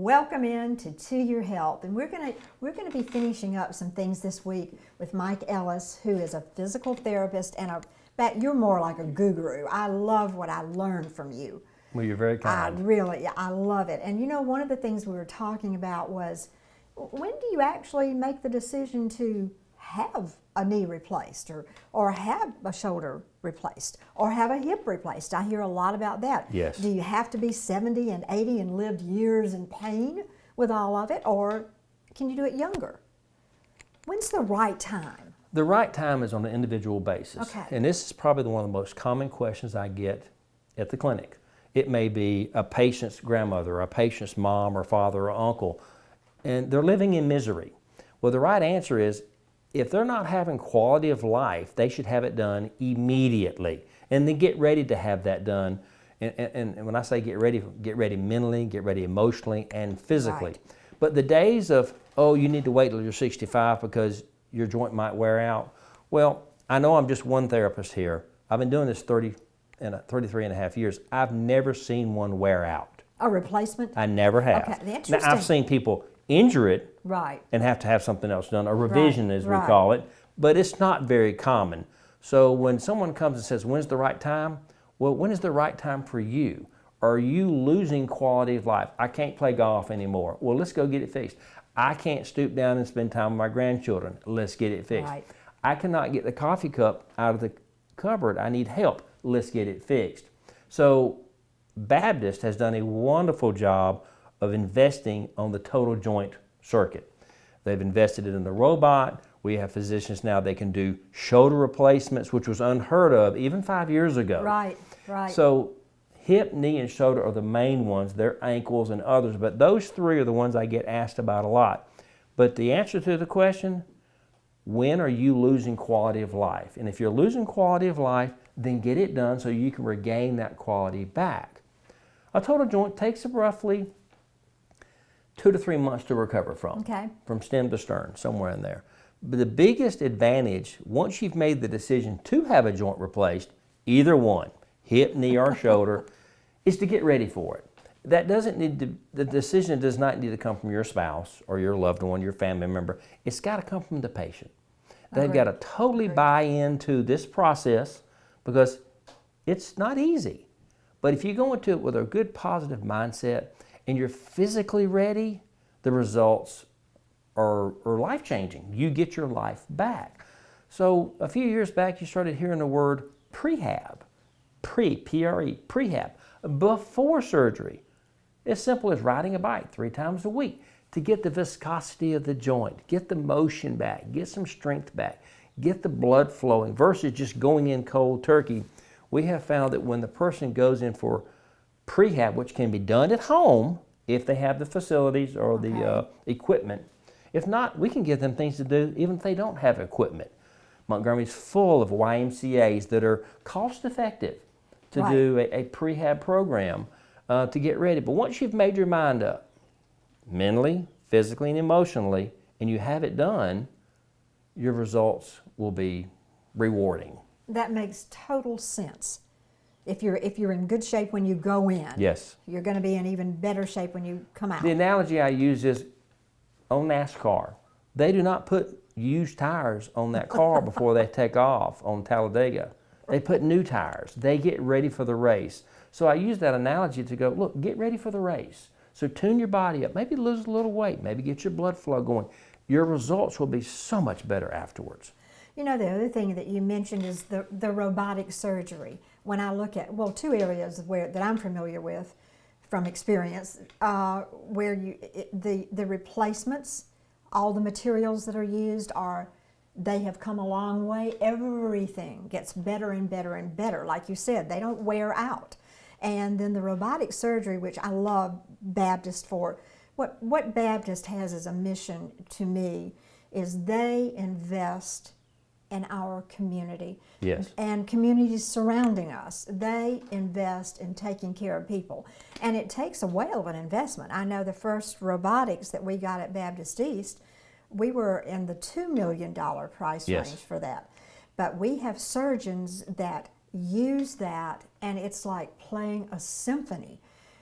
Welcome in to Your Health, and we're gonna be finishing up some things this week with Mike Ellis, who is a physical therapist and you're more like a guru. I love what I learned from you. Well, you're very kind. I love it. And you know, one of the things we were talking about was, when do you actually make the decision to have a knee replaced or have a shoulder replaced or have a hip replaced? I hear a lot about that. Yes. Do you have to be 70 and 80 and lived years in pain with all of it, or can you do it younger? When's the right time? The right time is on an individual basis. Okay. And this is probably one of the most common questions I get at the clinic. It may be a patient's grandmother, a patient's mom or father or uncle, and they're living in misery. Well, the right answer is, if they're not having quality of life, they should have it done immediately. And then get ready to have that done. And when I say get ready mentally, get ready emotionally and physically. Right. But the days of, oh, you need to wait till you're 65 because your joint might wear out. Well, I know I'm just one therapist here. I've been doing this 33 and a half years. I've never seen one wear out. A replacement? I never have. Okay, interesting. Now, I've seen people injure it, right, and have to have something else done, a revision as we right. call it, but it's not very common. So when someone comes and says, when's the right time? Well, when is the right time for you? Are you losing quality of life? I can't play golf anymore. Well, let's go get it fixed. I can't stoop down and spend time with my grandchildren. Let's get it fixed. Right. I cannot get the coffee cup out of the cupboard. I need help. Let's get it fixed. So Baptist has done a wonderful job of investing on the total joint circuit. They've invested it in the robot. We have physicians now, they can do shoulder replacements, which was unheard of even 5 years ago. Right, right. So hip, knee, and shoulder are the main ones. There are ankles and others, but those three are the ones I get asked about a lot. But the answer to the question, when are you losing quality of life? And if you're losing quality of life, then get it done so you can regain that quality back. A total joint takes roughly 2 to 3 months to recover from. Okay. From stem to stern, somewhere in there. But the biggest advantage, once you've made the decision to have a joint replaced, either one, hip, knee, or shoulder, is to get ready for it. That doesn't need to, the decision does not need to come from your spouse or your loved one, your family member. It's got to come from the patient. They've got to totally buy into this process, because it's not easy. But if you go into it with a good positive mindset and you're physically ready, the results are life-changing. You get your life back. So a few years back, you started hearing the word prehab, P-R-E, prehab, before surgery. As simple as riding a bike 3 times a week to get the viscosity of the joint, get the motion back, get some strength back, get the blood flowing, versus just going in cold turkey. We have found that when the person goes in for prehab, which can be done at home if they have the facilities or the equipment. If not, we can give them things to do even if they don't have equipment. Montgomery's full of YMCAs that are cost effective to do a prehab program to get ready. But once you've made your mind up, mentally, physically, and emotionally, and you have it done, your results will be rewarding. That makes total sense. If you're in good shape when you go in, yes, you're going to be in even better shape when you come out. The analogy I use is on NASCAR. They do not put used tires on that car before they take off on Talladega. They put new tires. They get ready for the race. So I use that analogy to go, look, get ready for the race. So tune your body up. Maybe lose a little weight. Maybe get your blood flow going. Your results will be so much better afterwards. You know, the other thing that you mentioned is the robotic surgery. When I look at, well, 2 areas that I'm familiar with from experience, where the replacements, all the materials that are used they have come a long way. Everything gets better and better and better. Like you said, they don't wear out. And then the robotic surgery, which I love Baptist for, what Baptist has as a mission to me is they invest in our community. Yes. And communities surrounding us. They invest in taking care of people. And it takes a whale of an investment. I know the first robotics that we got at Baptist East, we were in the $2 million price range for that. But we have surgeons that use that, and it's like playing a symphony.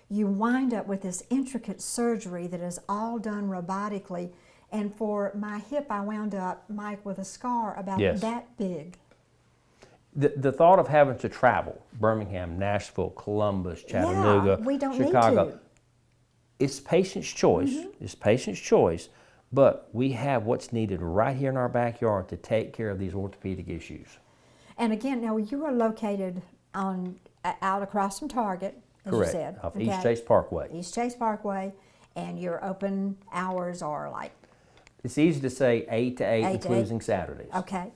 you wind up with this intricate surgery that is all done robotically. And for my hip, I wound up, Mike, with a scar about Yes. that big. The thought of having to travel, Birmingham, Nashville, Columbus, Chattanooga, we don't Chicago, need to. it's patient's choice. It's patient's choice, but we have what's needed right here in our backyard to take care of these orthopedic issues. And again, now you are located on out across from Target, as Correct. you said. Off East Chase Parkway. East Chase Parkway, and your open hours are like, It's easy to say 8 to 8, 8 to 8. including Saturdays. okay.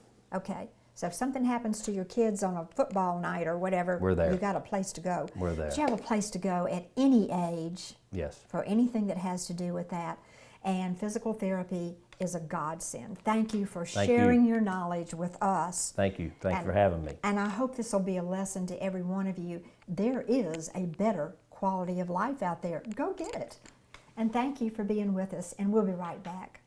So if something happens to your kids on a football night or whatever, We're there. you got a place to go. We're there. But you have a place to go at any age Yes. for anything that has to do with that. And physical therapy is a godsend. Thank you for Thank you. sharing your knowledge with us. Thank you. Thanks And- for having me. And I hope this will be a lesson to every one of you. There is a better quality of life out there. Go get it. And thank you for being with us, and we'll be right back.